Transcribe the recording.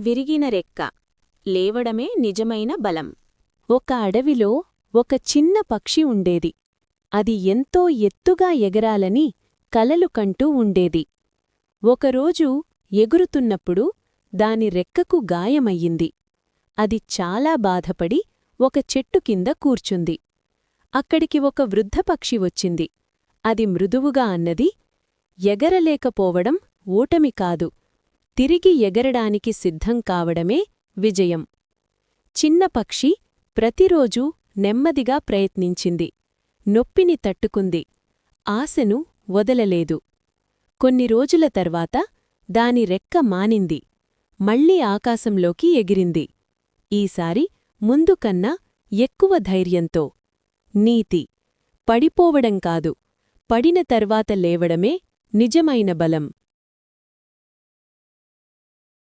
విరిగిన రెక్క లేవడమే నిజమైన బలం. ఒక అడవిలో ఒక చిన్న పక్షి ఉండేది. అది ఎంతో ఎత్తుగా ఎగరాలని కలలు కంటూ ఉండేది. ఒకరోజు ఎగురుతున్నప్పుడు దాని రెక్కకు గాయమయ్యింది. అది చాలా బాధపడి ఒక చెట్టు కింద కూర్చుంది. అక్కడికి ఒక వృద్ధపక్షి వచ్చింది. అది మృదువుగా అన్నది, ఎగరలేకపోవడం ఓటమి కాదు, తిరిగి ఎగరడానికి సిద్ధం కావడమే విజయం. చిన్న పక్షి ప్రతిరోజూ నెమ్మదిగా ప్రయత్నించింది. నొప్పిని తట్టుకుంది. ఆశను వదలలేదు. కొన్ని రోజుల తర్వాత దాని రెక్క మానింది. మళ్లీ ఆకాశంలోకి ఎగిరింది. ఈసారి ముందుకన్నా ఎక్కువ ధైర్యంతో. నీతి: పడిపోవడం కాదు, పడిన తర్వాత లేవడమే నిజమైన బలం.